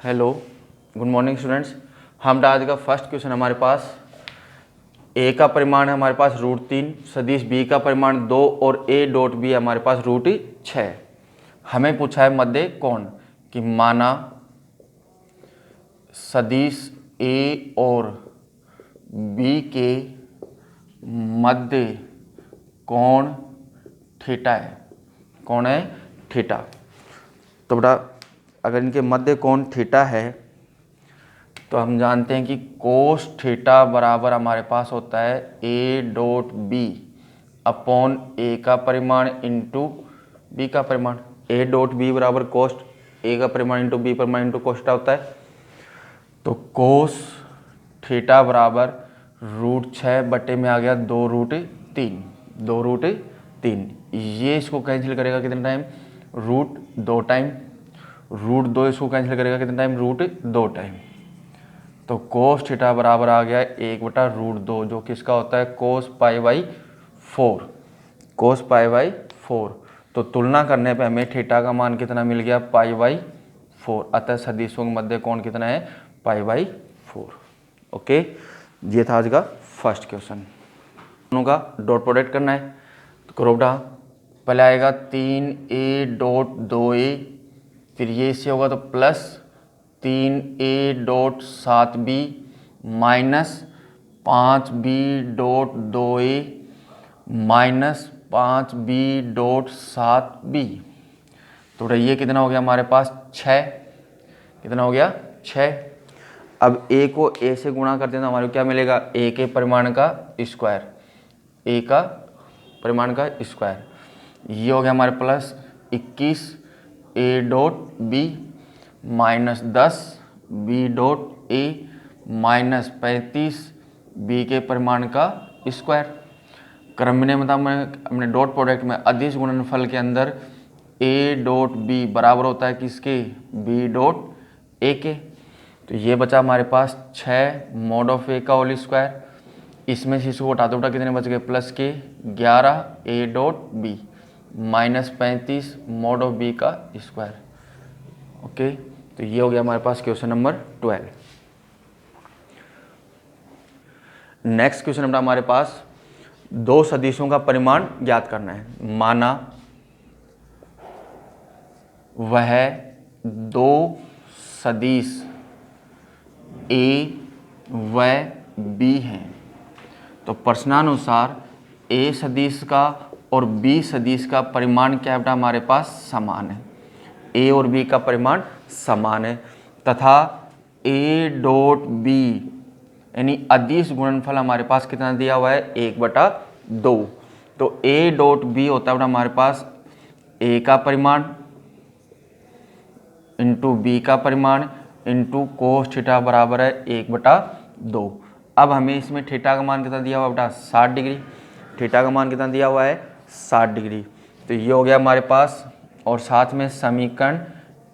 Hello, good morning students. हम आज का फर्स्ट क्वेश्चन हमारे पास ए का परिमाण है हमारे पास √3, सदिश बी का परिमाण 2 और ए डॉट बी हमारे पास √6। हमें पूछा है मध्य कोण कि माना सदिश ए और बी के मध्य कोण थीटा है। कौन है? थीटा। तो बेटा अगर इनके मध्य कोण थीटा है तो हम जानते हैं कि कोस थीटा बराबर हमारे पास होता है ए डॉट बी अपॉन ए का परिमाण इंटू बी का परिमाण। ए डॉट बी बराबर कोस ए का परिमाण इंटू बी परिमाण इंटू कोस्टा होता है। तो कोस थीटा बराबर √6 बटे में आ गया 2√3। 2√3 ये इसको कैंसिल करेगा कितने टाइम? √2 टाइम। √2 इसको कैंसिल करेगा कितने टाइम? √2 टाइम। तो कोस थीटा बराबर आ गया 1/√2 जो किसका होता है? कोस पाई/4। कोस पाई/4। तो तुलना करने पे हमें थीटा का मान कितना मिल गया? पाई/4। अतः सदिशों के मध्य कोण कितना है? पाई/4। ओके, ये था आज का फर्स्ट क्वेश्चन। दोनों का डॉट प्रोडक्ट करना है तो करो बेटा। पहले आएगा 3a डॉट 2a, फिर ये इससे होगा तो plus 3a dot 7b minus 5b dot 2a minus 5b dot 7b। तो ये कितना हो गया हमारे पास? 6। कितना हो गया? 6। अब a को a से गुणा कर देना, हमारे को क्या मिलेगा? a के परिमाण का स्क्वायर। a का परिमाण का स्क्वायर। ये हो गया हमारे plus 21 a dot b minus 10 b dot a minus 35 b के परिमाण का स्क्वायर। क्रम में मतलब हमने डॉट प्रोडक्ट में अदिश गुणनफल के अंदर a डॉट b बराबर होता है किसके? b डॉट a के। तो ये बचा हमारे पास 6 मॉड ऑफ a का होल स्क्वायर। इसमें से इसको हटा दो बेटा, कितने बच गए? प्लस के 11 a dot b minus 35 mod of b का स्क्वायर। ओके, तो ये हो गया हमारे पास question number 12। Next question number हमारे पास दो सदिशों का परिमाण ज्ञात करना है। माना वह दो सदिश a व b हैं तो प्रश्नानुसार a सदिश का और b सदिश का परिमाण क्या है बेटा? हमारे पास समान है। a और b का परिमाण समान है तथा a डॉट b यानी अदिश गुणनफल हमारे पास कितना दिया हुआ है? 1/2। तो a डॉट b होता है बेटा हमारे पास a का परिमाण इंटू b का परिमाण इंटू कोस थीटा बराबर है 1/2। अब हमें इसमें थीटा का मान कितना दिया हुआ है बेटा? 60 डिग्री। थीटा का मान कितना दिया हुआ है? 60 डिग्री। तो ये हो गया हमारे पास, और साथ में समीकरण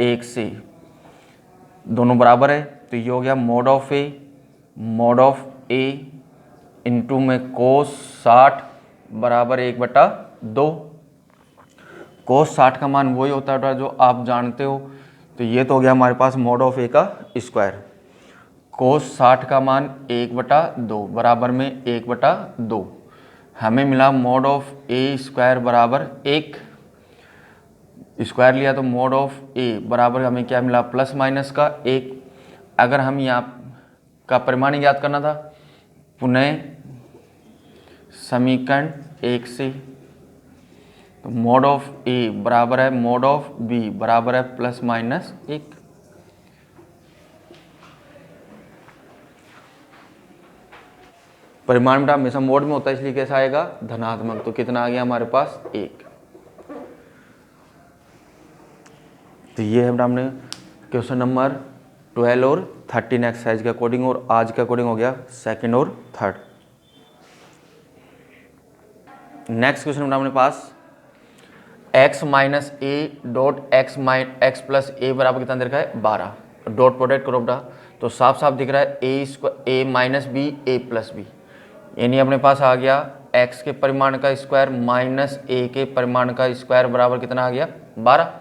1 से दोनों बराबर है। तो ये हो गया मॉड ऑफ ए इंटू में कोस 60 बराबर 1/2। कोस 60 का मान वही होता है जो आप जानते हो। तो ये तो हो गया हमारे पास मॉड ऑफ ए का स्क्वायर। कोस 60 का मान 1/2 बराबर में 1/2। हमें मिला मॉड ऑफ ए स्क्वायर बराबर 1। स्क्वायर लिया तो मॉड ऑफ ए बराबर हमें क्या मिला? प्लस माइनस का 1। अगर हम यहाँ का परिमाण याद करना था, पुनः समीकरण 1 से, तो मॉड ऑफ ए बराबर है मॉड ऑफ बी बराबर है प्लस माइनस 1। परिमाण बेटा हमेशा मोड में होता है, इसलिए कैसा आएगा? धनात्मक। तो कितना आ गया हमारे पास? 1। तो ये है बेटा हमने क्वेश्चन नंबर 12 और 13 एक्सरसाइज के अकॉर्डिंग, और आज के अकॉर्डिंग हो गया सेकंड और थर्ड। नेक्स्ट क्वेश्चन बेटा अपने पास x minus a dot x plus a बराबर कितना दे रखा है? 12। डॉट प्रोडक्ट करो बेटा तो साफ साफ दिख रहा है ए माइनस बी ए प्लस बी, यानी अपने पास आ गया x के परिमाण का स्क्वायर माइनस ए के परिमाण का स्क्वायर बराबर कितना आ गया? 12।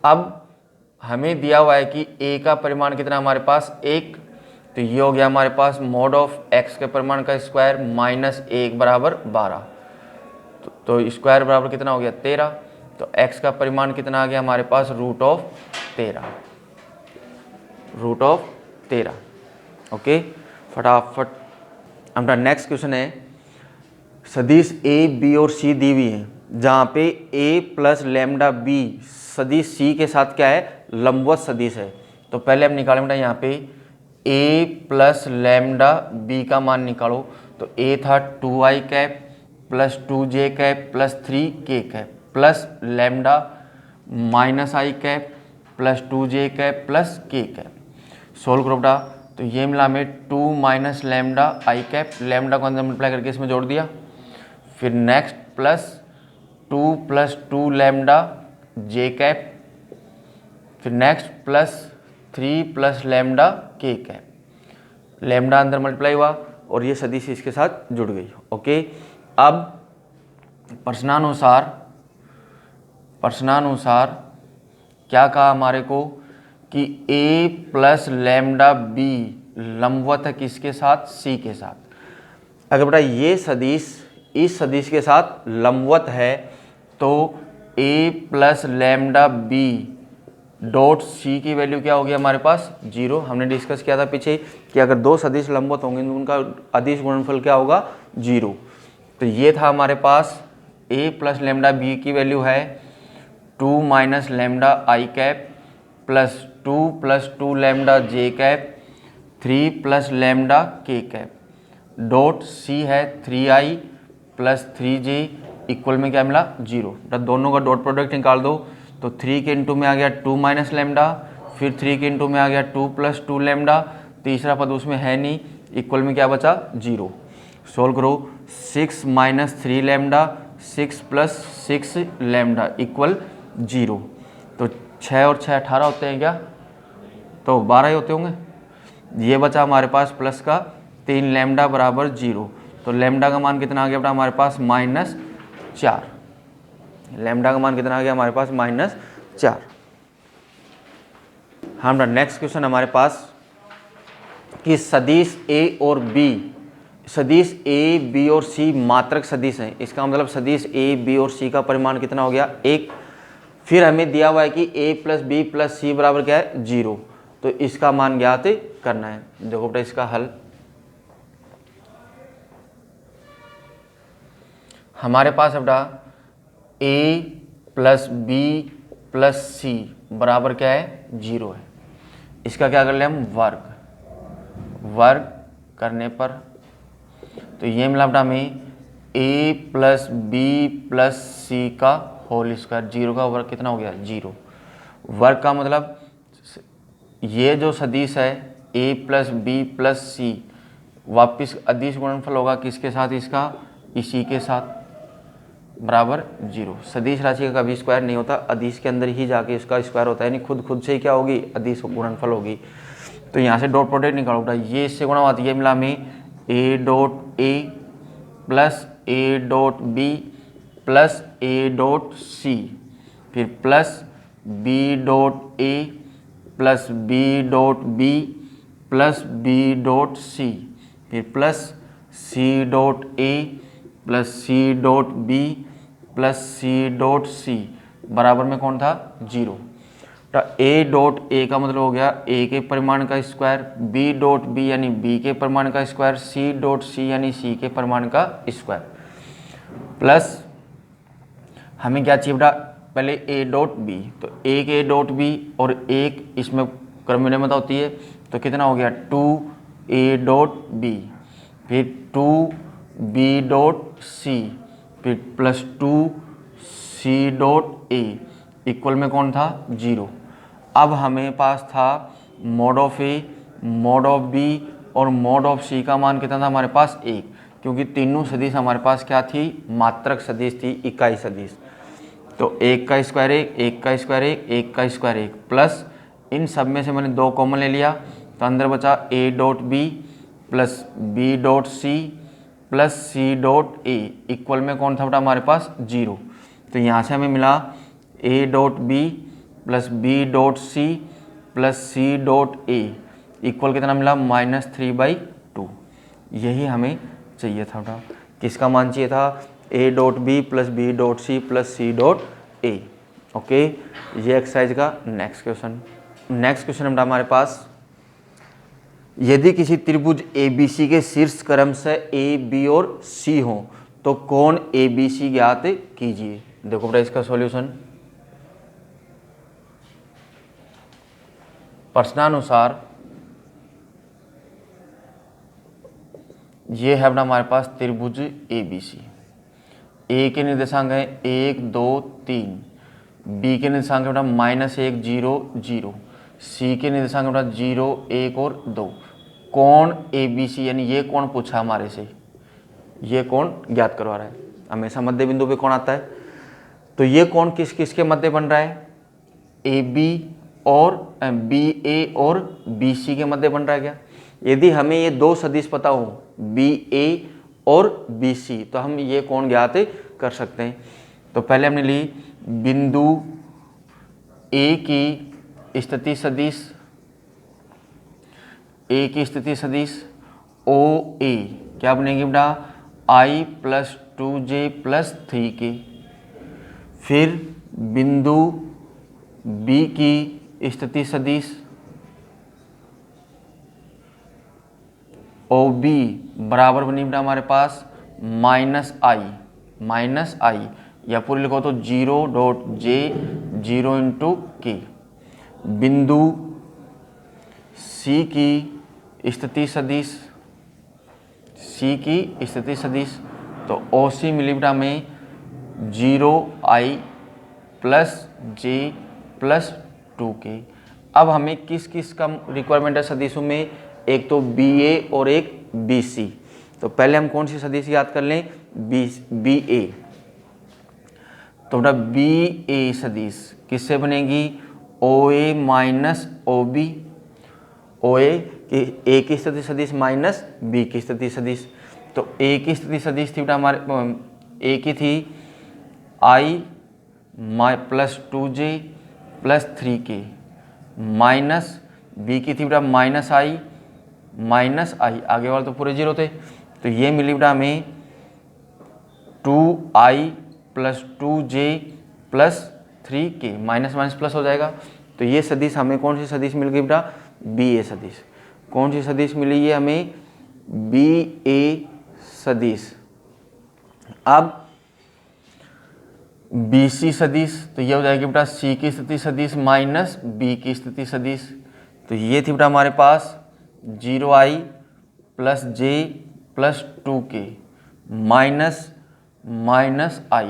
अब हमें दिया हुआ है कि a का परिमाण कितना हमारे पास 1, तो ये हो गया हमारे पास मॉड ऑफ x के परिमाण का स्क्वायर माइनस 1 बराबर 12, तो स्क्वायर बराबर कितना हो गया 13, तो x का परिमाण कितना आ गया हमारे पास रूट ऑफ 13। ओके, फटाफट हमारा नेक्स्ट क्वेश्चन है, सदिश a b और c दी हुई है, जहाँ पे a प्लस लैम्डा b सदिश c के साथ क्या है, लंबवत सदिश है। तो पहले हम निकालें बेटा यहाँ पे a प्लस लैम्डा b का मान निकालो। तो a था 2i cap plus 2j cap plus 3k cap plus lambda minus i cap plus 2j cap plus k cap. Solve करो बेटा, तो ये मिला हमें 2 माइनस लैम्डा आई कैप, लैम्डा को अंदर मल्टीप्लाई करके इसमें जोड़ दिया, फिर नेक्स्ट प्लस 2 लैम्डा जे कैप, फिर नेक्स्ट प्लस 3 प्लस लैम्डा के कैप, लैम्डा अंदर मल्टीप्लाई हुआ और ये सदिश इसके साथ जुड़ गई। ओके, अब प्रश्नानुसार क्या कहा हमारे को कि a प्लस लैम्डा बी लंबवत है किसके साथ, c के साथ। अगर बेटा ये सदिश इस सदिश के साथ लंबवत है तो a plus lambda b dot c की वैल्यू क्या होगी हमारे पास 0। हमने डिस्कस किया था पीछे कि अगर दो सदिश लंबवत होंगे तो उनका अदिश गुणनफल क्या होगा 0। तो ये था हमारे पास a प्लस लैम्डा बी की वैल्यू है 2 माइनस लैम्डा आई कैप प्लस 2 लैम्डा जे कैप 3 प्लस लैम्डा के कैप डॉट सी है 3i प्लस 3j इक्वल में क्या मिला 0। तो दोनों का डॉट प्रोडक्ट निकाल दो, तो 3 के इंटू में आ गया 2 माइनस लैम्डा, फिर 3 के इंटू में आ गया 2 प्लस 2 लैम्डा, तीसरा पद उसमें है नहीं, इक्वल में क्या बचा 0। सोल्व करो, 6 minus 3 lambda 6 plus 6 lambda equal 0। तो 6 और 6 18 होते हैं क्या, तो 12 ही होते होंगे। ये बचा हमारे पास प्लस का 3 लैम्डा बराबर 0। तो लैम्डा का मान कितना आ गया बेटा हमारे पास -4। लैम्डा का मान कितना आ गया हमारे पास -4। हमारा नेक्स्ट क्वेश्चन हमारे पास कि सदिश a और b, सदिश a b और c मात्रक सदिश हैं। इसका मतलब सदिश a b और c का परिमाण कितना हो गया 1। फिर हमें दिया हुआ है कि a प्लस बी प्लस सी बराबर क्या है 0। तो इसका मान ज्ञात करना है। देखो बेटा इसका हल, हमारे पास है बेटा a प्लस बी प्लस सी बराबर क्या है 0 है। इसका क्या कर ले हम वर्ग करने पर, तो ये मिला बेटा हमें a प्लस बी प्लस सी का होल स्क्वायर, 0 का वर्ग कितना हो गया 0। वर्ग का मतलब ये जो सदिश है a प्लस बी प्लस सी वापिस अदिश गुणनफल होगा किसके साथ, इसका इसी के साथ बराबर 0। सदिश राशि का कभी स्क्वायर नहीं होता, अदिश के अंदर ही जाके इसका स्क्वायर होता है, यानी खुद से ही क्या होगी अदिश गुणनफल होगी। तो यहाँ से डॉट प्रोडक्ट निकालो बेटा, ये इससे गुणा हुआ, ये मिला हमें a dot a plus a dot b plus a dot c, फिर plus b dot a plus b dot b plus b dot c, फिर plus c dot a plus c dot b plus c dot c बराबर में कौन था 0। तो a dot a का मतलब हो गया a के परिमाण का स्क्वायर, b डॉट b यानी b के परिमाण का स्क्वायर, c डॉट c यानी c के परिमाण का स्क्वायर, प्लस हमें क्या चाहिए बेटा पहले a डॉट b, तो एक a डॉट b और एक इसमें क्रम विनिमयता होती है, तो कितना हो गया 2a डॉट b, फिर 2b डॉट c, फिर plus 2c dot a equal में कौन था 0। अब हमें पास था mod of a, mod of b और मॉड ऑफ c का मान कितना था हमारे पास 1, क्योंकि तीनों सदिश हमारे पास क्या थी मात्रक सदिश थी, इकाई सदिश। तो 1 का स्क्वायर 1, 1 का स्क्वायर 1, 1 का स्क्वायर 1, प्लस इन सब में से मैंने 2 कॉमन ले लिया, तो अंदर बचा a dot b plus b dot c plus c dot a equal में कौन था बेटा हमारे पास 0। तो यहाँ से हमें मिला a dot b plus b dot c plus c dot a equal कितना मिला, -3/2। यही हमें चाहिए था बेटा। किसका मान चाहिए था, a dot b plus b dot c plus c dot a. Okay, ये एक्सरसाइज का नेक्स्ट क्वेश्चन। नेक्स्ट क्वेश्चन हमारे पास, यदि किसी त्रिभुज ABC के शीर्ष क्रम से ए बी और सी हो तो कोण ABC ज्ञात कीजिए। देखो बेटा इसका सॉल्यूशन, प्रश्नानुसार ये है बेटा हमारे पास त्रिभुज ABC। ए के निर्देशांक है 1 2 3, बी के निर्देशांक है बेटा -1 0 0, सी के निर्देशांक है बेटा 0 1 और 2। कोण ABC यानी ये कोण पूछा हमारे से, ये कोण ज्ञात करवा रहा है। हमेशा मध्य बिंदु पे कौन आता है, तो ये कोण किस किस के मध्य बन रहा है, AB और BA और BC के मध्य बन रहा है क्या। यदि हमें ये दो सदिश पता हो BA और BC तो हम ये कोण ज्ञात कर सकते हैं। तो पहले हमने ली बिंदु A की स्थिति सदिश, A की स्थिति सदिश OA क्या बनेगी बेटा, I + 2j + 3k। फिर बिंदु B की स्थिति सदिश OB बराबर बनी बेटा हमारे पास -I या पूरी लिखो तो 0.j 0 × k। बिंदु C की स्थिति सदिश, तो OC मिली बेटा में 0I + j + 2k। अब हमें किस किस का रिक्वायरमेंट है सदिशों में, एक तो BA और एक BC। तो पहले हम कौन सी सदिश याद कर लें, BA। तो बेटा BA सदिश किससे बनेगी, OA - OB, OA की A की स्थिति सदिश माइनस B की स्थिति सदिश। तो A की स्थिति सदिश थी बेटा हमारे, A की थी I + 2j + 3k minus B की थी बेटा -I आगे वाले तो पूरे 0 थे। तो ये मिली बेटा हमें 2I + 2j + 3k, minus minus plus हो जाएगा। तो ये सदिश हमें कौन सी सदिश मिल गई बेटा, BA सदिश। कौन सी सदिश मिली है हमें, BA सदिश। अब BC सदिश, तो ये हो जाएगी बेटा C की स्थिति सदिश माइनस B की स्थिति सदिश। तो ये थी बेटा हमारे पास 0I + j + 2k minus I।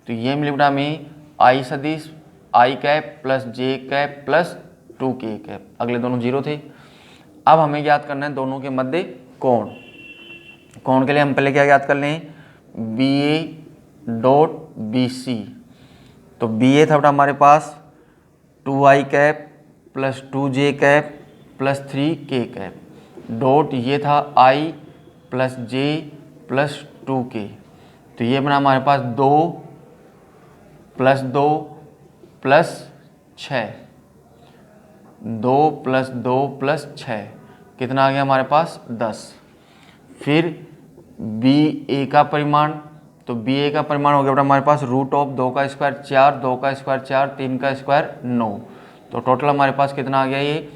तो ये मिली बेटा हमें I सदिश I cap + j cap + 2k cap, अगले दोनों 0 थे। अब हमें ज्ञात करना है दोनों के मध्य कोण। कोण के लिए हम पहले क्या ज्ञात कर लें, BA डॉट BC। तो BA था बेटा हमारे पास 2I cap + 2j cap + 3k cap dot ये था I + j + 2k। तो ये बना हमारे पास 2 + 2 + 6, 2 + 2 + 6 कितना आ गया हमारे पास 10। फिर BA का परिमाण, तो BA का परिमाण हो गया बेटा हमारे पास √2 का स्क्वायर 4, 2 का स्क्वायर 4, 3 का स्क्वायर 9। तो टोटल हमारे पास कितना आ गया, ये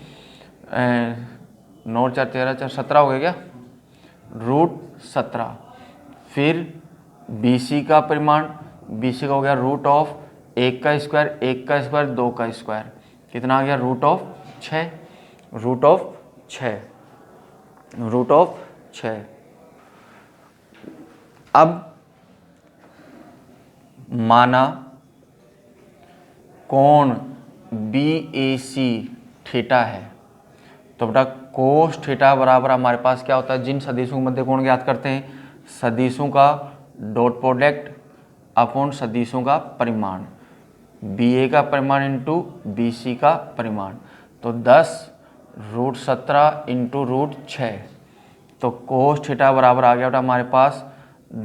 9 4 13 4 17 हो गया क्या, √17। फिर BC का परिमाण, BC का हो गया √1 का स्क्वायर 1 का स्क्वायर 2 का स्क्वायर, कितना आ गया √6। अब माना कोण BAC थीटा है, तो बेटा कोस थीटा बराबर हमारे पास क्या होता है, जिन सदिशों के मध्य कोण ज्ञात करते हैं, सदिशों का डॉट प्रोडक्ट अपॉन सदिशों का परिमाण, BA का परिमाण इंटू BC का परिमाण। तो 10 √17 इंटू √6। तो कोस थीटा बराबर आ गया बेटा हमारे पास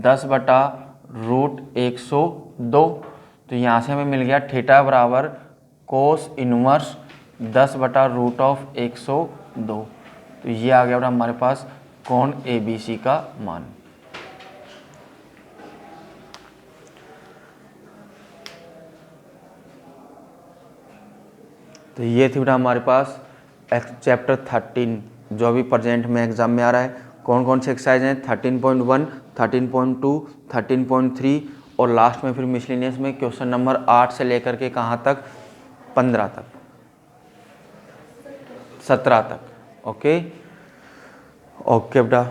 10/√102। तो यहाँ से हमें मिल गया थीटा बराबर कोस इनवर्स 10/√102। तो ये आ गया बेटा हमारे पास कोण ABC का मान। तो ये थी बेटा हमारे पास चैप्टर 13 जो अभी प्रेजेंट में एग्जाम में आ रहा है। कौन कौन से एक्सरसाइज हैं? 13.1, 13.2, 13.3 और लास्ट में फिर मिसलिनियस में क्वेश्चन नंबर 8 से लेकर के कहाँ तक? 15 तक, 17 तक। ओके ओके बेटा।